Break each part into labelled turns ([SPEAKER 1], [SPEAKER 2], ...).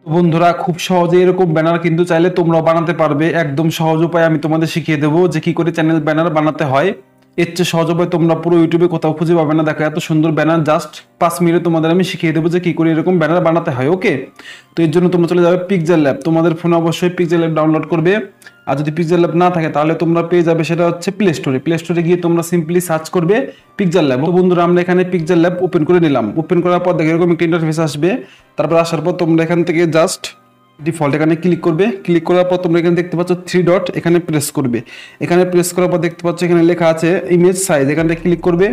[SPEAKER 1] বন্ধুরা খুব সহজে এরকম ব্যানার কিন্তু চাইলে তোমরাও বানাতে পারবে। একদম সহজ উপায় আমি তোমাদের শিখিয়ে দেবো যে কি করে চ্যানেল ব্যানার বানাতে হয়। এর চেয়ে সহজ উপায় তোমরা পুরো ইউটিউবে কোথাও খুঁজে পাবে না। দেখো এত সুন্দর ব্যানার, জাস্ট 5 মিনিটে তোমাদের আমি শিখিয়ে দেবো যে কি করে এরকম ব্যানার বানাতে হয়। ওকে, তো এর জন্য তোমরা চলে যাবে পিক্সেল ল্যাব। তোমাদের ফোনে অবশ্যই পিক্সেল ল্যাব ডাউনলোড করবে। আর যদি পিক্সেল ল্যাব না থাকে তাহলে তোমরা পেয়ে যাবে, সেটা হচ্ছে প্লে স্টোরে। প্লে স্টোরে গিয়ে তোমরা সিম্পলি সার্চ করবে পিক্সেল ল্যাব। তো বন্ধুরা আমরা এখানে পিক্সেল ল্যাব ওপেন করে নিলাম। ওপেন করার পর দেখো এরকম একটা ইন্টারফেস আসবে। তারপর আসার পর তোমরা এখান থেকে জাস্ট ডিফল্ট এখানে ক্লিক করবে। ক্লিক করার পর তোমরা এখানে দেখতে পাচ্ছ 3 ডট, এখানে প্রেস করবে। এখানে প্রেস করার পর দেখতে পাচ্ছ এখানে লেখা আছে ইমেজ সাইজ, এখানটা ক্লিক করবে।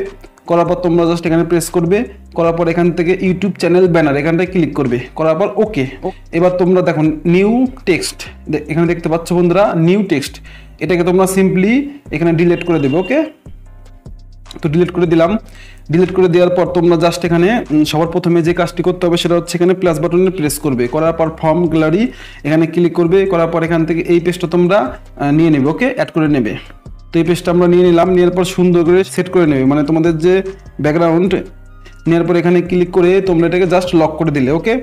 [SPEAKER 1] করার পর তোমরা জাস্ট এখানে প্রেস করবে। করার পর এখান থেকে ইউটিউব চ্যানেল ব্যানার এখানটায় ক্লিক করবে। করার পর ওকে। এবার তোমরা দেখো নিউ টেক্সট, এখানে দেখতে পাচ্ছ বন্ধুরা নিউ টেক্সট, এটাকে তোমরা সিম্পলি এখানে ডিলিট করে দেবে। ওকে, তো ডিলিট করে দিলাম। ডিলিট করে দেওয়ার পর তোমরা জাস্ট এখানে সবার প্রথমে যে কাজটি করতে হবে সেটা হচ্ছে এখানে প্লাস বাটনে প্রেস করবে। করার পর ফর্ম গ্যালারি এখানে ক্লিক করবে। করার পর এখান থেকে এই পেজটা তোমরা নিয়ে নেবে। ওকে, অ্যাড করে নেবে। তো এই পেজটা আমরা নিয়ে নিলাম। নেওয়ার পর সুন্দর করে সেট করে নেবে, মানে তোমাদের যে ব্যাকগ্রাউন্ড নেওয়ার পর এখানে ক্লিক করে তোমরা এটাকে জাস্ট লক করে দিলে। ওকে,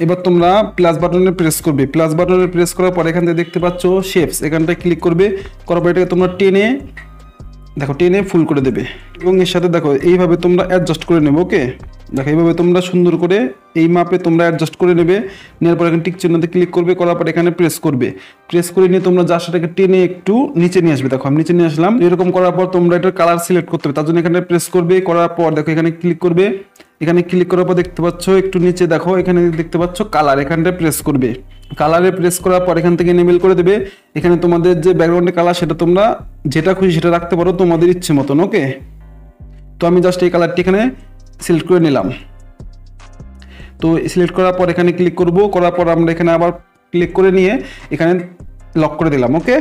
[SPEAKER 1] এবার তোমরা প্লাস বাটনে প্রেস করবে। প্লাস বাটনে প্রেস করার পর এখান থেকে দেখতে পাচ্ছ শেপস, এখানটায় ক্লিক করবে। করার পর এটাকে তোমরা টেনে দেখো টেনে ফুল করে দেবে এবং এর সাথে দেখো এইভাবে তোমরা অ্যাডজাস্ট করে নেবে। ওকে, দেখো এইভাবে তোমরা সুন্দর করে এই মাপে তোমরা অ্যাডজাস্ট করে নেবে। নেওয়ার পর এখানে টিক চিহ্নতে ক্লিক করবে। করার পর এখানে প্রেস করবে। প্রেস করে নিয়ে তোমরা জাস্ট এটাকে টেনে একটু নিচে নিয়ে আসবে। দেখো আমি নিচে নিয়ে আসলাম। এরকম করার পর তোমরা এটার কালার সিলেক্ট করতে হবে, তার জন্য এখানে প্রেস করবে। করার পর দেখো এখানে ক্লিক করবে। এখানে ক্লিক করার পর দেখতে পাচ্ছ একটু নিচে দেখো এখানে দেখতে পাচ্ছ কালার, এখানটায় প্রেস করবে। কালারে প্রেস করার পর এখান থেকে এনেবল করে দেবে। এখানে তোমাদের যে ব্যাকগ্রাউন্ডের কালার সেটা তোমরা যেটা খুশি সেটা রাখতে পারো তোমাদের ইচ্ছে মতন। ওকে, তো আমি জাস্ট এই কালারটি এখানে সিলেক্ট করে নিলাম। তো সিলেক্ট করার পর এখানে ক্লিক করব। করার পর আমরা এখানে আবার ক্লিক করে নিয়ে এখানে লক করে দিলাম। ওকে,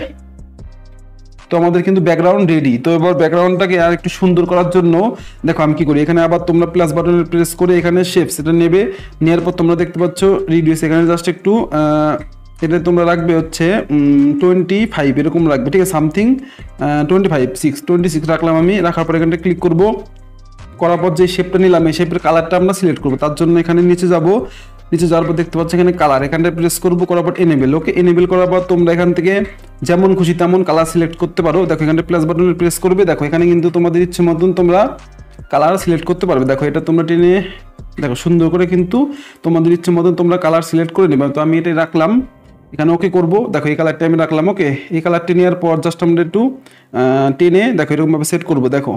[SPEAKER 1] তো আমাদের কিন্তু ব্যাকগ্রাউন্ড রেডি। তো এবার ব্যাকগ্রাউন্ডটাকে আর একটু সুন্দর করার জন্য দেখো আমি কি করি, এখানে আবার তোমরা প্লাস বাটনে প্রেস করে এখানে শেপস এটা নেবে। নেওয়ার পর তোমরা দেখতে পাচ্ছ রিডিউস, এখানে জাস্ট একটু এটা তোমরা রাখবে হচ্ছে 25 এরকম রাখবে। ঠিক আছে, সামথিং 26 রাখলাম আমি। রাখার পর এখানটা ক্লিক করব। করার পর যে শেপটা নিলাম এই শেপের কালারটা আমরা সিলেক্ট করবো। তার জন্য এখানে নিচে যাব। নিচে যাওয়ার পর দেখতে পাচ্ছ এখানে কালার, এখানটায় প্রেস করবো। করার পর এনেবেল। ওকে, এনেবেল করার পর তোমরা এখান থেকে যেমন খুশি তেমন কালার সিলেক্ট করতে পারো। দেখো এখানে প্লাস বাটনে প্রেস করবে। দেখো এখানে কিন্তু তোমাদের ইচ্ছে মতন তোমরা কালার সিলেক্ট করতে পারবে। দেখো এটা তোমরা টেনে দেখো সুন্দর করে কিন্তু তোমাদের ইচ্ছে মতন তোমরা কালার সিলেক্ট করে নেবে। তো আমি এটাই রাখলাম, এখানে ওকে করব। দেখো এই কালারটা আমি রাখলাম। ওকে, এই কালারটি নেওয়ার পর জাস্ট আমরা একটু টেনে দেখো এরকমভাবে সেট করবো। দেখো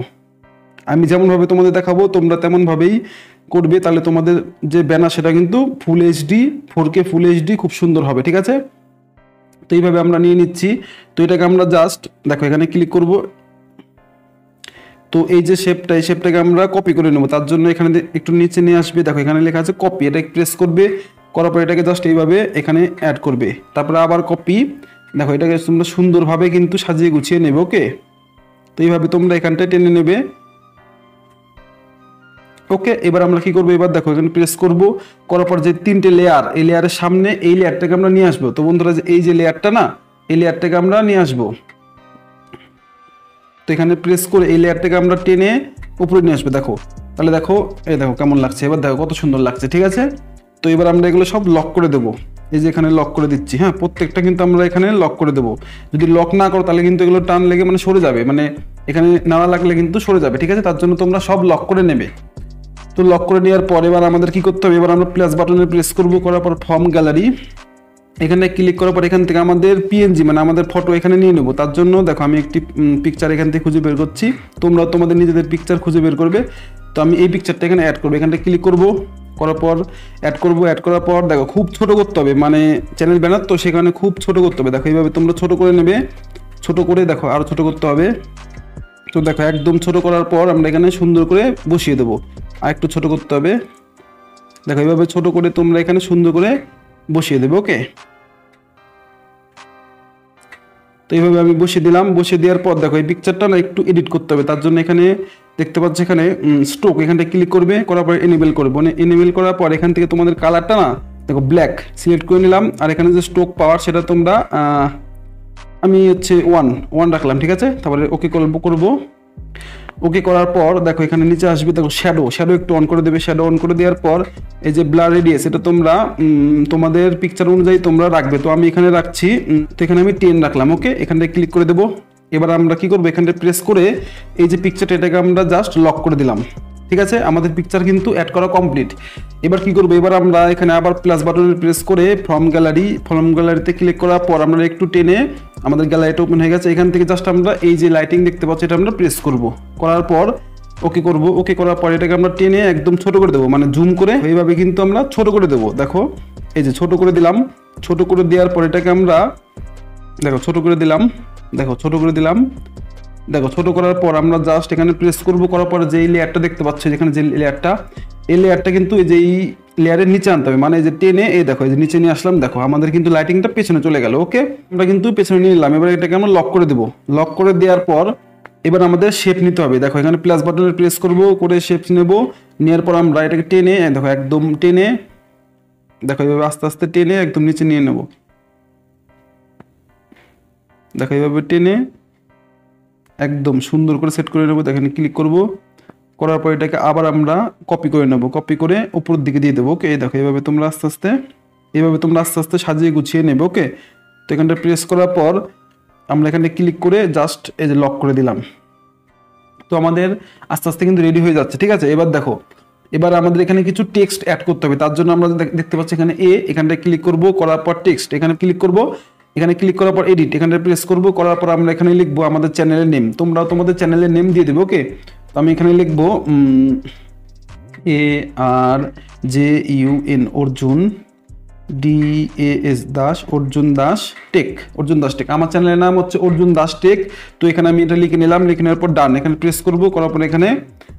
[SPEAKER 1] আমি যেমনভাবে তোমাদের দেখাবো তোমরা তেমনভাবেই করবে, তাহলে তোমাদের যে ব্যানার সেটা কিন্তু full HD 4K full HD খুব সুন্দর হবে। ঠিক আছে, তো এইভাবে আমরা নিয়ে নিচ্ছি। তো এটাকে আমরা জাস্ট দেখো এখানে ক্লিক করব। তো এই যে শেপটা এই শেপটাকে আমরা কপি করে নেবো। তার জন্য এখানে একটু নিচে নিয়ে আসবে। দেখো এখানে লেখা আছে কপি, এটা প্রেস করবে। করার পর এটাকে জাস্ট এইভাবে এখানে অ্যাড করবে। তারপরে আবার কপি। দেখো এটাকে তোমরা সুন্দরভাবে কিন্তু সাজিয়ে গুছিয়ে নেবে। ওকে, তো এইভাবে তোমরা এখানটায় টেনে নেবে। ওকে, এবার আমরা কি করবো, এবার দেখো এখানে প্রেস করব। করার পর যে 3টে লেয়ার, এই লেয়ারের সামনে এই লেয়ারটাকে আমরা নিয়ে আসবো। তো বন্ধুরা এই যে লেয়ারটা না, এই লেয়ারটাকে আমরা নিয়ে আসবো। তো এখানে প্রেস করে এই লেয়ারটাকে আমরা টেনে উপরে নিয়ে আসবো। দেখো তাহলে দেখো এই দেখো কেমন লাগছে, এবার দেখো কত সুন্দর লাগছে। ঠিক আছে, তো এবার আমরা এগুলো সব লক করে দেবো। এই যে এখানে লক করে দিচ্ছি। হ্যাঁ, প্রত্যেকটা কিন্তু আমরা এখানে লক করে দেবো। যদি লক না করো তাহলে কিন্তু এগুলো টান লেগে মানে সরে যাবে, মানে এখানে নাড়া লাগলে কিন্তু সরে যাবে। ঠিক আছে, তার জন্য তোমরা সব লক করে নেবে। তো লক করে নেওয়ার পর এবার আমাদের কি করতে হবে, এবার আমরা প্লাস বাটনে প্রেস করব। করার পর ফর্ম গ্যালারি এখানে ক্লিক করার পর এখান থেকে আমাদের পিএনজি মানে আমাদের ফটো এখানে নিয়ে নেবো। তার জন্য দেখো আমি একটি পিকচার এখান থেকে খুঁজে বের করছি। তোমরা তোমাদের নিজেদের পিকচার খুঁজে বের করবে। তো আমি এই পিকচারটা এখানে অ্যাড করবো। এখানটা ক্লিক করব। করার পর অ্যাড করব। অ্যাড করার পর দেখো খুব ছোট করতে হবে, মানে চ্যানেল ব্যানার তো সেখানে খুব ছোট করতে হবে। দেখো এইভাবে তোমরা ছোট করে নেবে। ছোট করে দেখো আরও ছোট করতে হবে। তো দেখো একদম ছোট করার পর আমরা এখানে সুন্দর করে বসিয়ে দেবো। আর একটু ছোট করতে হবে। দেখো এইভাবে ছোট করে তোমরা এখানে সুন্দর করে বসিয়ে দেবে। ওকে, তো এইভাবে আমি বসিয়ে দিলাম। বসিয়ে দেওয়ার পর দেখো এই পিকচারটা না একটু এডিট করতে হবে। তার জন্য এখানে দেখতে পাচ্ছ এখানে স্ট্রোক, এখানটা ক্লিক করবে। করার পর এনেবল করবে। মানে এনেবল করার পর এখান থেকে তোমাদের কালারটা না দেখো ব্ল্যাক সিলেক্ট করে নিলাম। আর এখানে যে স্ট্রোক পাওয়ার সেটা তোমরা আমি হচ্ছে 1 রাখলাম। ঠিক আছে, তারপরে ওকে করবো। ওকে করার পর দেখো এখানে নিচে আসবে, দেখো শ্যাডো একটু অন করে দেবে। শ্যাডো অন করে দেওয়ার পর এই যে ব্লার রেডিয়াস, এটা তোমরা তোমাদের পিকচার অনুযায়ী তোমরা রাখবে। তো আমি এখানে রাখছি, তো এখানে আমি 10 রাখলাম। ওকে, এখানে ক্লিক করে দেবো। এবার আমরা কি করবো, এখানে প্রেস করে এই যে পিকচারটা, এটাকে আমরা জাস্ট লক করে দিলাম। ঠিক আছে, আমাদের পিকচার কিন্তু অ্যাড করা কমপ্লিট। এবার কি করবো, এবার আমরা এখানে আবার প্লাস বাটনে প্রেস করে ফ্রম গ্যালারিতে ক্লিক করার পর আমরা একটু টেনে আমাদের গ্যালারিটা ওপেন হয়ে গেছে। এখান থেকে জাস্ট আমরা এই যে লাইটিং দেখতে পাচ্ছি, এটা আমরা প্রেস করব। করার পর ওকে করব। ওকে করার পর এটাকে আমরা টেনে একদম ছোট করে দেবো, মানে জুম করে এইভাবে কিন্তু আমরা ছোট করে দেবো। দেখো এই যে ছোট করে দিলাম। ছোট করে দেওয়ার পর এটাকে আমরা দেখো ছোট করে দিলাম। দেখো ছোট করে দিলাম। দেখো ছোট করার পর আমরা জাস্ট এখানে প্রেস করব। করার পর যে লেয়ারটা দেখতে পাচ্ছ, যেখানে যে লেয়ারটা, এই লেয়ারটা কিন্তু এই যে এই লেয়ারের নিচে আনতে হবে, মানে এই যে টেনে এই দেখো এই যে নিচে নিয়ে আসলাম। দেখো আমাদের কিন্তু লাইটিংটা পেছনে চলে গেল। ওকে, আমরা কিন্তু পেছনে নিয়ে নিলাম। এবার এটাকে আমরা লক করে দেবো। লক করে দেওয়ার পর এবার আমাদের শেপ নিতে হবে। দেখো এখানে প্লাস বাটনে প্রেস করব, করে শেপ নেব। নেওয়ার পর আমরা এটাকে টেনে দেখো একদম টেনে, দেখো এইভাবে আস্তে আস্তে টেনে একদম নিচে নিয়ে নেব। দেখো এইভাবে টেনে একদম সুন্দর করে সেট করে নেবো। এখানে ক্লিক করব। করার পর এটাকে আবার আমরা কপি করে নেব। কপি করে উপরের দিকে দিয়ে দেবো। ওকে, দেখো এইভাবে তোমরা আস্তে আস্তে সাজিয়ে গুছিয়ে নেবে। ওকে, তো এখানটা প্রেস করার পর আমরা এখানে ক্লিক করে জাস্ট এই যে লক করে দিলাম। তো আমাদের আস্তে আস্তে কিন্তু রেডি হয়ে যাচ্ছে। ঠিক আছে, এবার দেখো, এবার আমাদের এখানে কিছু টেক্সট অ্যাড করতে হবে। তার জন্য আমরা দেখতে পাচ্ছি এখানে এখানটা ক্লিক করব। করার পর টেক্সট এখানে ক্লিক করব। এখানে ক্লিক করার পর এডিট এখানটা প্রেস করব। করার পর আমরা এখানে লিখবো আমাদের চ্যানেলের নেম। তোমরাও তোমাদের চ্যানেলের নেম দিয়ে দেবে। ওকে, তো আমি এখানে লিখবো ARJUN Arjun, DAS Das, Arjun Das tech. আমার চ্যানেলের নাম হচ্ছে অর্জুন দাস টেক। তো এখানে আমি এটা লিখে নিলাম। লিখে নেওয়ার পর ডান এখানে প্রেস করব। করার পর এখানে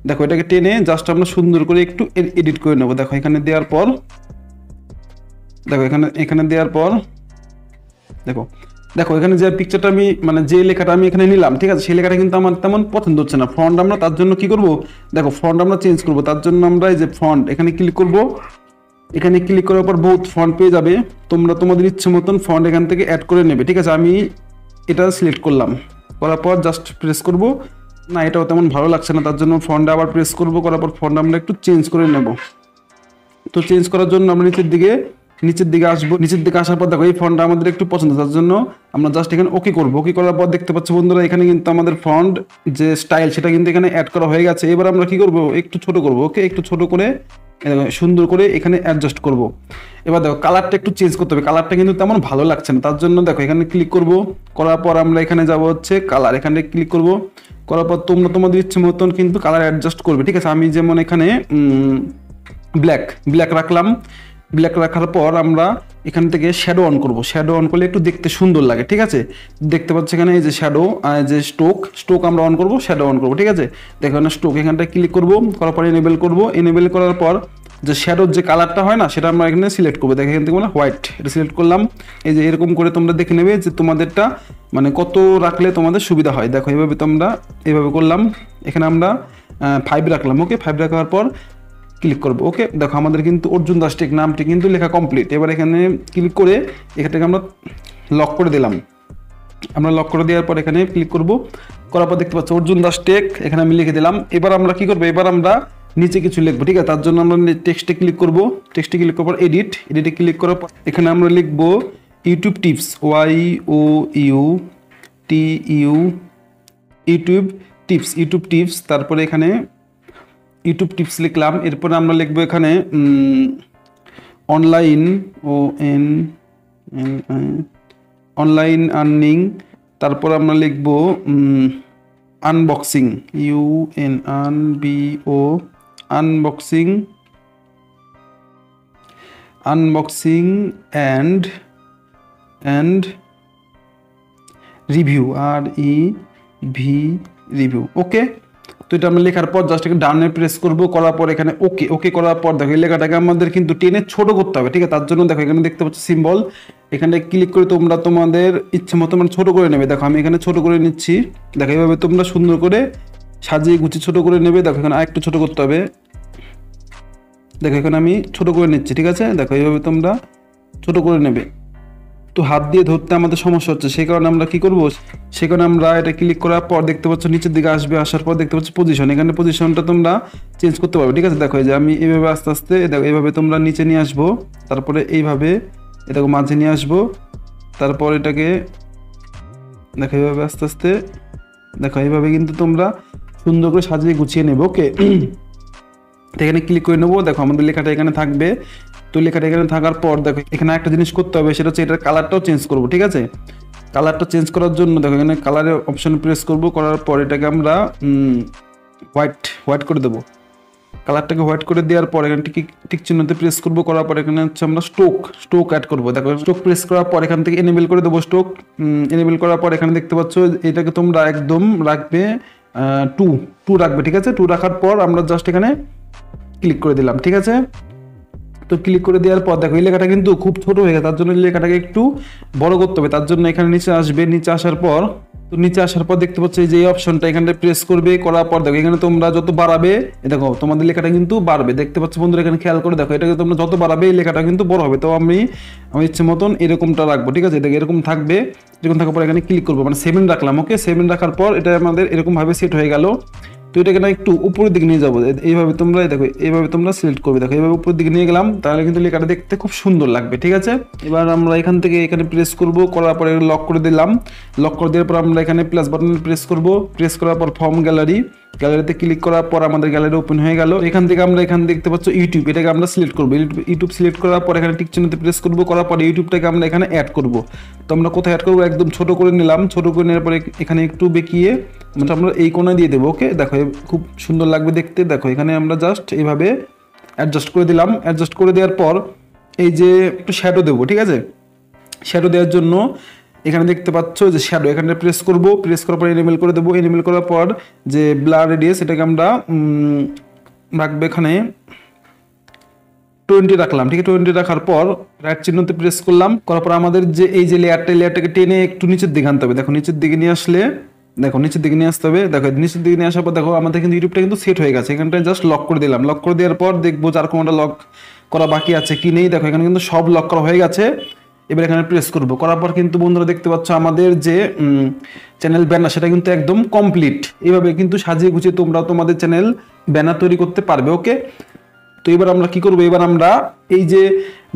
[SPEAKER 1] দেখো এটাকে টেনে জাস্ট আমরা সুন্দর করে একটু এডিট করে নেবো। দেখো এখানে দেওয়ার পর দেখো এখানে দেওয়ার পর দেখো এখানে যে পিকচারটা আমি মানে যে লেখাটা আমি এখানে নিলাম, ঠিক আছে, সেই লেখাটা কিন্তু আমার তেমন পছন্দ হচ্ছে না। ফন্ট আমরা তার জন্য কি করব, দেখো ফন্ট আমরা চেঞ্জ করব। তার জন্য আমরা এই যে ফন্ট এখানে ক্লিক করব। এখানে ক্লিক করার পর বহুত ফন্ট পেয়ে যাবে। তোমরা তোমাদের ইচ্ছে মতন ফন্ট এখান থেকে অ্যাড করে নেবে। ঠিক আছে, আমি এটা সিলেক্ট করলাম। করার পর জাস্ট প্রেস করব। না, এটাও তেমন ভালো লাগছে না, তার জন্য ফন্টে আবার প্রেস করব। করার পর ফন্ট আমরা একটু চেঞ্জ করে নেব। তো চেঞ্জ করার জন্য আমরা নিচের দিকে আসবো। নিচের দিকে আসার পর দেখো এই ফন্টটা আমাদের একটু পছন্দ, তার জন্য আমরা জাস্ট এখানে ওকে করবো। ওকে করার পর দেখতে পাচ্ছ বন্ধুরা, এখানে কিন্তু আমাদের ফন্ট যে স্টাইল সেটা কিন্তু এখানে অ্যাড করা হয়ে গেছে। এবার আমরা কি করব, একটু ছোট করব। ওকে, একটু ছোট করে সুন্দর করে এখানে অ্যাডজাস্ট করব। এবার দেখো কালারটা একটু চেঞ্জ করতে হবে। কালারটা কিন্তু তেমন ভালো লাগছে না, তার জন্য দেখো এখানে ক্লিক করব। করার পর আমরা এখানে যাব হচ্ছে কালার, এখানে ক্লিক করব। করার পর তোমরা তোমাদের ইচ্ছে মতন কিন্তু কালার অ্যাডজাস্ট করবে। ঠিক আছে, আমি যেমন এখানে ব্ল্যাক রাখলাম। ব্ল্যাক রাখার পর আমরা এখান থেকে শ্যাডো অন করব। শ্যাডো অন করলে একটু দেখতে সুন্দর লাগে। ঠিক আছে, দেখতে পাচ্ছি এখানে এই যে শ্যাডো, যে স্টোক আমরা অন করব, শ্যাডো অন করব। ঠিক আছে, দেখো এখানে স্টোক এখানটায় ক্লিক করব। করার পর এনেবেল করব। এনেবেল করার পর যে শ্যাডোর যে কালারটা হয় না, সেটা আমরা এখানে সিলেক্ট করবো। দেখো এখান থেকে মানে হোয়াইট, এটা সিলেক্ট করলাম। এই যে এরকম করে তোমরা দেখে নেবে যে তোমাদেরটা মানে কত রাখলে তোমাদের সুবিধা হয়। দেখো এইভাবে তোমরা এইভাবে করলাম। এখানে আমরা 5 রাখলাম। ওকে, 5 রাখার পর ক্লিক করবো। ওকে, দেখো আমাদের কিন্তু অর্জুন দাস টেক নামটি কিন্তু লেখা কমপ্লিট। এবার এখানে ক্লিক করে এখান থেকে আমরা লক করে দিলাম। আমরা লক করে দেওয়ার পর এখানে ক্লিক করব। করার পর দেখতে পাচ্ছি অর্জুন দাস টেক, এখানে আমি লিখে দিলাম। এবার আমরা কি করবো, এবার আমরা নিচে কিছু লিখবো। ঠিক আছে, তার জন্য আমরা টেক্সটে ক্লিক করব। টেক্সটে ক্লিক করার পর এডিটে ক্লিক করার পর এখানে আমরা লিখবো ইউটিউব টিপস, ইউটিউব টিপস। তারপরে এখানে ইউটিউব টিপস লিখলাম। এরপরে আমরা লিখবো এখানে অনলাইন আর্নিং। তারপর আমরা লিখবো unboxing, unboxing and review, review. Okay, তো এটা আমরা লেখার পর জাস্ট ডানে প্রেস করব। করার পর এখানে ওকে করার পর দেখো এই লেখাটাকে আমাদের কিন্তু টেনে ছোট করতে হবে। ঠিক আছে, তার জন্য দেখো এখানে দেখতে পাচ্ছ সিম্বল, এখানে ক্লিক করে তোমরা তোমাদের ইচ্ছে মতো মানে ছোট করে নেবে। দেখো আমি এখানে ছোট করে নিচ্ছি। দেখো এইভাবে তোমরা সুন্দর করে সাজিয়ে গুছিয়ে ছোট করে নেবে। দেখো এখানে আরেকটু ছোট করতে হবে। দেখো এখানে আমি ছোট করে নিচ্ছি। ঠিক আছে, দেখো এইভাবে তোমরা ছোট করে নেবে। তো তো হাত দিয়ে ধরতে আমাদের সমস্যা হচ্ছে, সেই কারণে আমরা কি করব, সেই কারণে আমরা এটা ক্লিক করার পর দেখতে পাচ্ছ নিচের দিকে আসবে, আসার পর দেখতে পাচ্ছ পজিশন, এখানে পজিশনটা তোমরা চেঞ্জ করতে পারবে। ঠিক আছে, দেখো এই যে আমি এইভাবে আস্তে আস্তে দেখো এইভাবে তোমরা নিচে নিয়ে আসবো, তারপরে এইভাবে এটাকে মাঝে নিয়ে আসবো, তারপর এটাকে দেখো এইভাবে আস্তে আস্তে দেখো এইভাবে কিন্তু তোমরা সুন্দর করে সাজিয়ে গুছিয়ে নেবো। ওকে, এখানে ক্লিক করে নেবো। দেখো আমাদের লেখাটা এখানে থাকবে। তো লেখাটা এখানে থাকার পর দেখো এখানে একটা জিনিস করতে হবে, সেটা হচ্ছে এটার কালারটাও চেঞ্জ করবো। ঠিক আছে, কালারটা চেঞ্জ করার জন্য দেখো এখানে কালারের অপশন প্রেস করব, করার পর এটাকে আমরা হোয়াইট করে দেবো। কালারটাকে হোয়াইট করে দেওয়ার পর এখানে টিক চিহ্নতে প্রেস করবো, করার পর এখানে হচ্ছে আমরা স্টোক অ্যাড করবো। দেখো স্টোক প্রেস করার পর এখান থেকে এনেবেল করে দেবো স্টোক। এনেবেল করার পর এখানে দেখতে পাচ্ছ এটাকে তোমরা একদম রাখবে 2 রাখবে। ঠিক আছে, 2 রাখার পর আমরা জাস্ট এখানে ক্লিক করে দিলাম। ঠিক আছে, তো ক্লিক করে দেওয়ার পর দেখো এই লেখাটা কিন্তু খুব ছোট হয়ে গেছে, তার জন্য এই লেখাটাকে একটু বড় করতে হবে। তার জন্য এখানে নিচে আসবে, নিচে আসার পর দেখতে পাচ্ছ এই যে অপশনটা এখানে প্রেস করবে, করার পর দেখো এখানে তোমরা যত বাড়াবে দেখো তোমাদের লেখাটা কিন্তু বাড়বে। দেখতে পাচ্ছ বন্ধুরা, এখানে খেয়াল করে দেখো এটাকে তোমরা যত বাড়াবে এই লেখাটা কিন্তু বড় হবে। তো আমি ইচ্ছে মতন এরকমটা রাখবো। ঠিক আছে, দেখো এরকম থাকবে, এরকম থাকার পর এখানে ক্লিক করবো, মানে 7 রাখলাম। ওকে, 7 রাখার পর এটা আমাদের এরকম ভাবে সেট হয়ে গেল। তো এটাকে না একটু উপরের দিকে নিয়ে যাবো, এইভাবে তোমরা দেখো এইভাবে তোমরা সিলেক্ট করবে। দেখো এইভাবে উপরের দিকে নিয়ে গেলাম, তাহলে কিন্তু লেখাটা দেখতে খুব সুন্দর লাগবে। ঠিক আছে, এবার আমরা এখান থেকে এখানে প্রেস করব, করার পরে লক করে দিলাম। লক করে দেওয়ার পর আমরা এখানে প্লাস বাটন প্রেস করব, প্রেস করার পর ফর্ম গ্যালারিতে ক্লিক করার পর আমাদের গ্যালারি ওপেন হয়ে গেল। এখান থেকে আমরা এখানে দেখতে পাচ্ছ ইউটিউব, এটাকে আমরা সিলেক্ট করবো। ইউটিউব সিলেক্ট করার পর এখানে টিক চিহ্নতে প্রেস করবো, করার পর ইউটিউবটাকে আমরা এখানে অ্যাড করব। তো আমরা কোথায় অ্যাড করবো, একদম ছোট করে নিলাম। ছোট করে নেওয়ার পরে এখানে একটু বেঁকিয়ে মানে আমরা এই কোণায় দিয়ে দেবো। ওকে, দেখো খুব সুন্দর লাগবে দেখতে। দেখো এখানে আমরা জাস্ট এইভাবে অ্যাডজাস্ট করে দিলাম। অ্যাডজাস্ট করে দেওয়ার পর এই যে একটু শ্যাডো দেবো। ঠিক আছে, শ্যাডো দেওয়ার জন্য এখানে দেখতে পাচ্ছ যে শ্যাডো, এখানে প্রেস করব, প্রেস করার পর এনিমেল করে দেবো। এনিমেল করার পর যে ব্লার রেডিয়াস এটাকে আমরা রাখবে এখানে 20 রাখলাম। ঠিক আছে, 20 রাখার পর রাইট চিহ্নতে প্রেস করলাম, করার পর আমাদের যে এই যে লেয়ারটাকে টেনে একটু নিচের দিকে আনতে হবে। দেখো নিচের দিকে নিয়ে আসলে দেখো নিচের দিকে নিয়ে আসতে হবে। দেখো নিচের দিকে নিয়ে আসার পর দেখো আমাদের কিন্তু ইউটিউবটা কিন্তু সেট হয়ে গেছে। এখানটায় জাস্ট লক করে দিলাম। লক করে দেওয়ার পর দেখবো যার কোনটা লক করা বাকি আছে কি নেই। দেখো এখানে কিন্তু সব লক করা হয়ে গেছে। এবার এখানে প্রেস করবো, করার পর কিন্তু বন্ধুরা দেখতে পাচ্ছ আমাদের যে চ্যানেল ব্যানার সেটা কিন্তু একদম কমপ্লিট। এইভাবে কিন্তু সাজিয়ে গুছিয়ে তোমরা তোমাদের চ্যানেল ব্যানার তৈরি করতে পারবে। ওকে, তো এবার আমরা কি করবো, এবার আমরা এই যে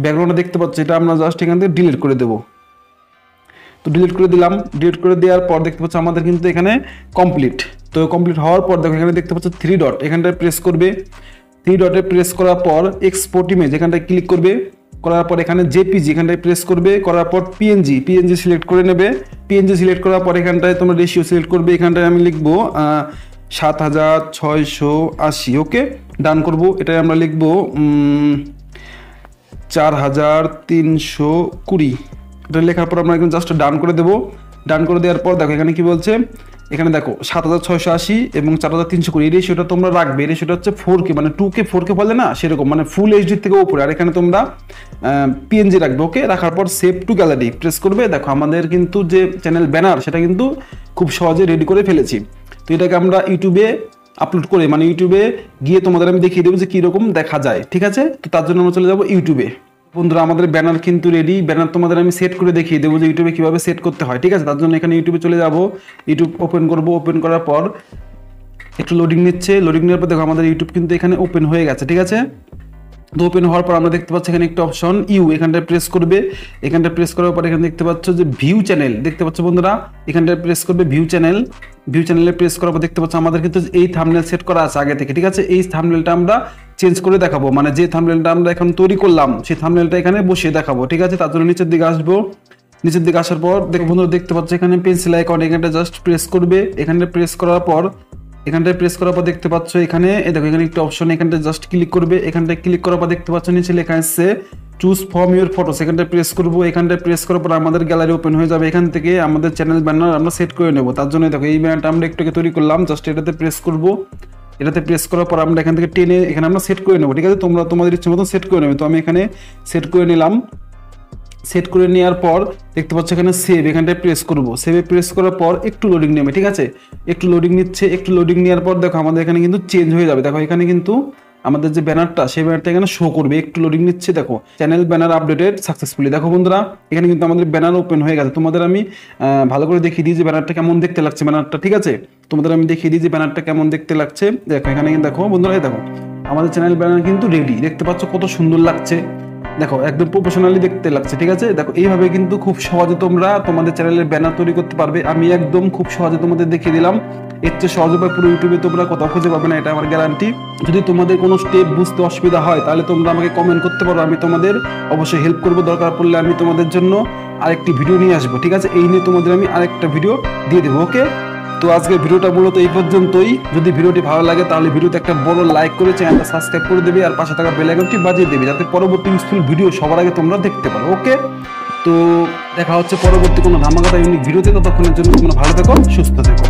[SPEAKER 1] ব্যাকগ্রাউন্ডটা দেখতে পাচ্ছি এটা আমরা জাস্ট এখান থেকে ডিলিট করে দেবো। তো ডিলিট করে দিলাম। ডিলিট করে দেওয়ার পর দেখতে পাচ্ছ আমাদের কিন্তু এখানে কমপ্লিট। তো কমপ্লিট হওয়ার পর দেখো এখানে দেখতে পাচ্ছ 3 ডট, এখানটায় প্রেস করবে। 3 ডটে প্রেস করার পর এক্সপোর্ট ইমেজ এখানটায় ক্লিক করবে, করার পর এখানে জেপিজি এখানটায় প্রেস করবে, করার পর পিএনজি সিলেক্ট করে নেবে। পিএনজি সিলেক্ট করার পর এখানটায় তোমরা রেশিও সিলেক্ট করবে। এখানটায় আমি লিখবো 7680। ওকে, ডান করব। এটাই আমরা লিখবো 4320। এটা লেখার পর আমরা জাস্ট ডান করে দেবো। ডান করে দেওয়ার পর দেখো এখানে কি বলছে, এখানে দেখো 7680 এবং 4320 এই রেশিওটা তোমরা রাখবে। এই রেশিওটা হচ্ছে 4K, মানে 2K 4K বলে না সেরকম, মানে ফুল এইচডি থেকে উপরে। আর এখানে তোমরা পিএনজি রাখবে। ওকে, রাখার পর সেভ টু গ্যালারি প্রেস করবে। দেখো আমাদের কিন্তু যে চ্যানেল ব্যানার সেটা কিন্তু খুব সহজে রেডি করে ফেলেছি। তো এটাকে আমরা ইউটিউবে আপলোড করে মানে ইউটিউবে গিয়ে তোমাদের আমি দেখিয়ে দেবো যে কীরকম দেখা যায়। ঠিক আছে, তো তার জন্য আমরা চলে যাবো ইউটিউবে। বন্ধুরা আমাদের ব্যানার কিন্তু রেডি। ব্যানার তোমাদের আমি সেট করে দেখিয়ে দেবো যে ইউটিউবে কীভাবে সেট করতে হয়। ঠিক আছে, তার জন্য এখানে ইউটিউবে চলে যাব। ইউটিউব ওপেন করব। ওপেন করার পর একটু লোডিং নিচ্ছে। লোডিং নেওয়ার পর দেখো আমাদের ইউটিউব কিন্তু এখানে ওপেন হয়ে গেছে। ঠিক আছে, তো ওপেন হওয়ার পর আমরা দেখতে পাচ্ছি এখানে একটা অপশন এখানটায় প্রেস করবে। এখানটায় প্রেস করার পর এখানে দেখতে পাচ্ছ যে ভিউ চ্যানেল দেখতে পাচ্ছ বন্ধুরা, এখানটায় প্রেস করবে ভিউ চ্যানেলে প্রেস করার পর দেখতে পাচ্ছ আমাদের কিন্তু এই থাম্বনেল সেট করা আছে আগে থেকে। ঠিক আছে, এই থাম্বনেলটা আমরা চেঞ্জ করে দেখাবো, মানে যে থাম্বনেলটা আমরা এখন তৈরি করলাম সেই থাম্বনেলটা এখানে বসিয়ে দেখাবো। ঠিক আছে, তার জন্য নিচের দিকে আসবো। নিচের দিকে আসার পর দেখো বন্ধুরা দেখতে পাচ্ছ এখানে পেন্সিল আইকন, এখানটা জাস্ট প্রেস করবে। এখানটা প্রেস করার পর দেখতে পাচ্ছ এখানে দেখো এখানে একটা অপশন, এখানটা জাস্ট ক্লিক করবে। এখানটা ক্লিক করার পর দেখতে পাচ্ছ নিচে লেখা আছে চুজ ফ্রম ইউর ফটোস। এখানটা প্রেস করবো। এখানটা প্রেস করার পর আমাদের গ্যালারি ওপেন হয়ে যাবে। এখান থেকে আমাদের চ্যানেল ব্যানার আমরা সেট করে নেবো। তার জন্য দেখো এই ব্যানারটা আমরা একটু তৈরি করলাম, জাস্ট এটাতে প্রেস করবো। এটাতে প্রেস করার পর আমরা এখান থেকে টেনে এখানে আমরা সেট করে নেবো। ঠিক আছে, তোমরা তোমাদের ইচ্ছে মতন সেট করে নেবে। তো আমি এখানে সেট করে নিলাম। সেট করে নেওয়ার পর দেখতে পাচ্ছ এখানে সেভ, এখানটায় প্রেস করব। সেভে প্রেস করার পর একটু লোডিং নেবে। ঠিক আছে, একটু লোডিং নিচ্ছে। একটু লোডিং নেওয়ার পর দেখো আমাদের এখানে কিন্তু চেঞ্জ হয়ে যাবে। দেখো এখানে কিন্তু আমাদের যে ব্যানারটা সেই ব্যানারটা এখানে শো করবে। একটু লোডিং নিচ্ছে, দেখো চ্যানেল ব্যানার আপডেটেড সাকসেসফুলি। দেখো বন্ধুরা এখানে কিন্তু আমাদের ব্যানার ওপেন হয়ে গেছে। তোমাদের আমি ভালো করে দেখিয়ে দিই যে ব্যানারটা কেমন দেখতে লাগছে। ব্যানারটা ঠিক আছে, তোমাদের আমি দেখিয়ে দিই যে ব্যানারটা কেমন দেখতে লাগছে। দেখো এখানে দেখো বন্ধুরা, দেখো আমাদের চ্যানেল ব্যানার কিন্তু রেডি, দেখতে পাচ্ছ কত সুন্দর লাগছে। দেখো একদম প্রফেশনালি দেখতে লাগছে, ঠিক আছে। দেখো এইভাবে কিন্তু খুব সহজে তোমরা তোমাদের চ্যানেলের ব্যানার তৈরি করতে পারবে। আমি একদম খুব সহজে তোমাদের দেখিয়ে দিলাম। এর চেয়ে সহজ উপায় পুরো ইউটিউবে তোমরা কোথাও খুঁজে পাবে না, এটা আমার গ্যারান্টি। যদি তোমাদের কোনো স্টেপ বুঝতে অসুবিধা হয় তাহলে তোমরা আমাকে কমেন্ট করতে পারো, আমি তোমাদের অবশ্যই হেল্প করবো। দরকার পড়লে আমি তোমাদের জন্য আরেকটি ভিডিও নিয়ে আসবো, ঠিক আছে। এই নিয়ে তোমাদের আমি আরেকটা ভিডিও দিয়ে দেবো, ওকে। তো আজকের ভিডিওটা মূলত এই পর্যন্তই। যদি ভিডিওটি ভালো লাগে তাহলে ভিডিওতে একটা বড় লাইক করে চ্যানেলটা সাবস্ক্রাইব করে দেবে, আর পাশে থাকা বেল আইকনটি বাজিয়ে দেবে, যাতে পরবর্তী ইউজফুল ভিডিও সবার আগে তোমরা দেখতে পারো, ওকে। তো দেখা হচ্ছে পরবর্তী কোনো ধামাকাদার ইউনিক ভিডিওতে। ততক্ষণের জন্য তোমরা ভালো থেকো, সুস্থ থেকো।